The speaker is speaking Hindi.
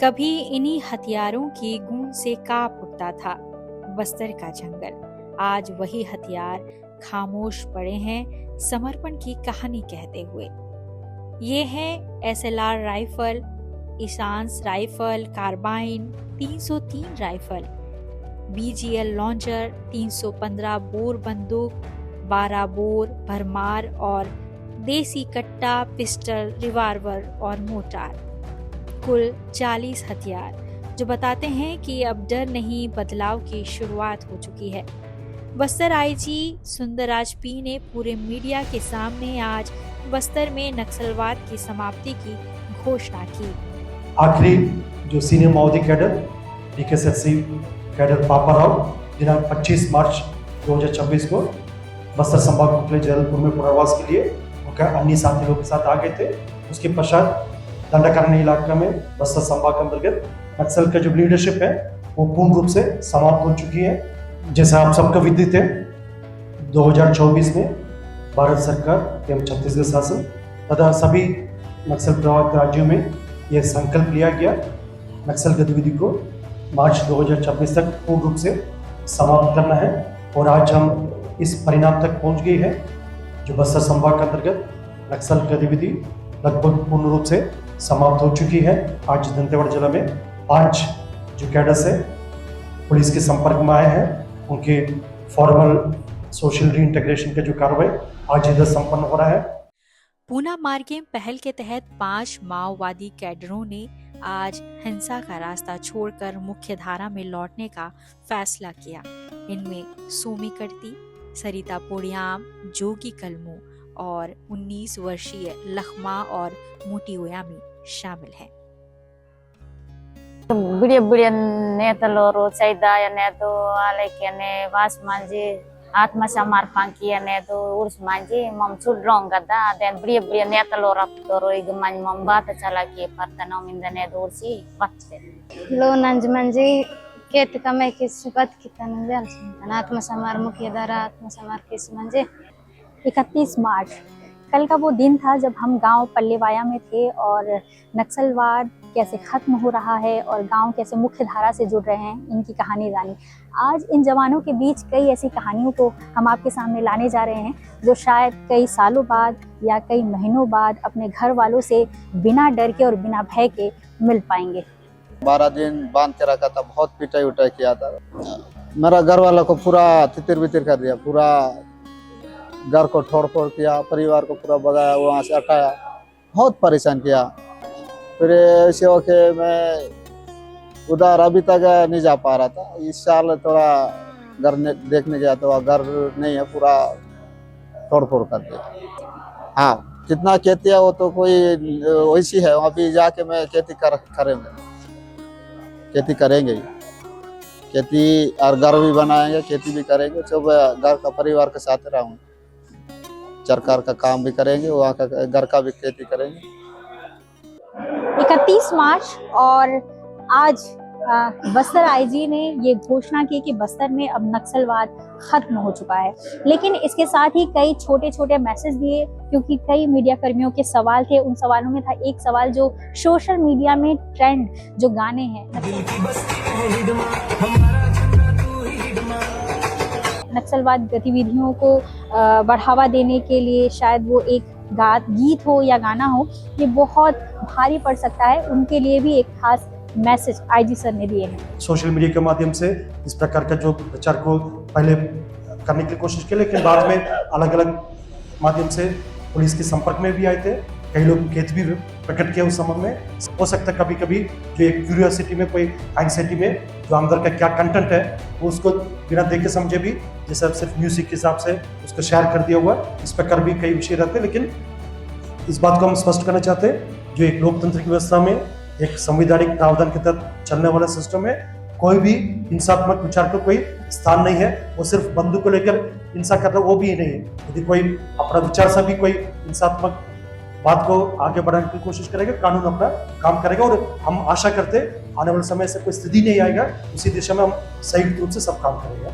कभी इन्हीं हथियारों की गूंज से कांप उठता था बस्तर का जंगल। आज वही हथियार खामोश पड़े हैं समर्पण की कहानी कहते हुए। ये है SLR राइफल, ईशांस rifle, carbine 303 rifle, BGL launcher, 315 bore बंदूक, 12 बोर, भरमार और देसी कट्टा, पिस्टल, रिवाल्वर और मोर्टार। कुल 40 हथियार जो बताते हैं कि अब डर नहीं, बदलाव की शुरुआत हो चुकी है। बस्तर IG सुंदरराज P ने पूरे मीडिया के सामने आज बस्तर में नक्सलवाद की समाप्ति की घोषणा की। आखिरी जो सीनियर माओवादी कैडर DKSFC कैडर पापा राव दिनांक 25 मार्च 2026 को बस्तर संभाग उपले जलपुर में पुनर्वास के लिए अन्य साथियों के साथ आ गए थे। उसके पश्चात दंडाकारण्य इलाका में बस्तर संभाग के अंतर्गत नक्सल का जो लीडरशिप है वो पूर्ण रूप से समाप्त हो चुकी है। जैसा आप सबको विदित है, 2024 में भारत सरकार एवं छत्तीसगढ़ शासन तथा सभी नक्सल प्रभावित राज्यों में यह संकल्प लिया गया नक्सल गतिविधि को मार्च 2026 तक पूर्ण रूप से समाप्त करना है। और आज हम इस परिणाम तक पहुंच गए हैं जो बस्तर संभाग के अंतर्गत नक्सल गतिविधि लगभग पूर्ण रूप से समाप्त हो चुकी है। आज दंतेवाड़ा जिला में 5 जो कैडर्स है पुलिस के संपर्क में आए हैं, उनके फॉर्मल सोशल रीइंटीग्रेशन का जो कार्रवाई आज इधर संपन्न हो रहा है। पूना मार्गेम पहल के तहत 5 माओवादी कैडरों ने आज हिंसा का रास्ता छोड़कर मुख्य धारा में लौटने का फैसला किया। इनमें सोमी करती, सरिता पोड़ियाम, जोगी कलमू और 19 वर्षीय लखमा और मोटी ओयामी शामिल हैं। बुढ़िया नेतलोरू सैदा नेतो आलेकने वास मांझी आत्मा समर्पण किया नेतो उर्स मांझी मम चुड्रोंग गदा देन बुढ़िया नेतलोर अब तोरो इगमान मम बात चला के परतनो मिंदा नेतो उर्सी बच्चे लो नंज मंजी केत कमे के सुगत कितना नंजल आत्मा समर मुख्य धारा आत्मा समर किस मंजे 31 मार्च कल का वो दिन था जब हम गांव पल्लेवाया में थे और नक्सलवाद कैसे खत्म हो रहा है और गांव कैसे मुख्य धारा से जुड़ रहे हैं, इनकी कहानी जानी। आज इन जवानों के बीच कई ऐसी कहानियों को हम आपके सामने लाने जा रहे हैं जो शायद कई सालों बाद या कई महीनों बाद अपने घर वालों से बिना डर के और बिना भय के मिल पाएंगे। 12 दिन बांध के रखा था, बहुत पिटाई उटाई किया था। मेरा घर वालों को पूरा तितिर बितिर कर दिया, पूरा घर को ठोड़ फोड़ किया, परिवार को पूरा भगाया, वहाँ से हटाया, बहुत परेशान किया। फिर ऐसे होके मैं उधर अभी तक नहीं जा पा रहा था। इस साल थोड़ा घर देखने गया तो घर नहीं है, पूरा तोड़ फोड़ कर दिया। हाँ, कितना खेती है वो तो कोई वैसी है, अभी जाके मैं खेती करेंगे खेती और घर भी बनाएंगे, खेती भी करेंगे, सब घर का परिवार के साथ रहूँगा। सरकार का काम भी करेंगे, वहाँ का घर का भी खेती करेंगे। 31 मार्च और आज बस्तर IG ने ये घोषणा की कि बस्तर में अब नक्सलवाद खत्म हो चुका है, लेकिन इसके साथ ही कई छोटे छोटे मैसेज दिए, क्योंकि कई मीडिया कर्मियों के सवाल थे। उन सवालों में था एक सवाल जो सोशल मीडिया में ट्रेंड जो गाने हैं नक्सलवाद गतिविधियों को बढ़ावा देने के लिए, शायद वो एक गीत हो या गाना हो, ये बहुत भारी पड़ सकता है। उनके लिए भी एक खास मैसेज IG सर ने दिए हैं। सोशल मीडिया के माध्यम से इस प्रकार का जो प्रचार को पहले करने की कोशिश की, लेकिन बाद में अलग अलग माध्यम से पुलिस के संपर्क में भी आए थे। कई लोग खेत भी प्रकट किया उस संबंध में। हो सकता है कभी कभी जो एक क्यूरियोसिटी में, कोई एंग्जाइटी में जो अंदर का क्या कंटेंट है वो उसको बिना देखे समझे भी, जैसे सिर्फ म्यूजिक के हिसाब से उसको शेयर कर दिया हुआ, इस प्रकार भी कई विषय रहते हैं। लेकिन इस बात को हम स्पष्ट करना चाहते हैं, जो एक लोकतंत्र की व्यवस्था में एक संवैधानिक प्रावधान के तहत चलने वाला सिस्टम है, कोई भी हिंसात्मक विचार को कोई स्थान नहीं है। वो सिर्फ बंदूक को लेकर हिंसा कर रहा वो भी नहीं है। यदि कोई अपना विचार से भी कोई हिंसात्मक बात को आगे बढ़ाने की कोशिश करेगा, कानून अपना काम करेगा। और हम आशा करते आने वाले समय से कोई स्थिति नहीं आएगा, उसी दिशा में हम संयुक्त रूप से सब काम करेंगे।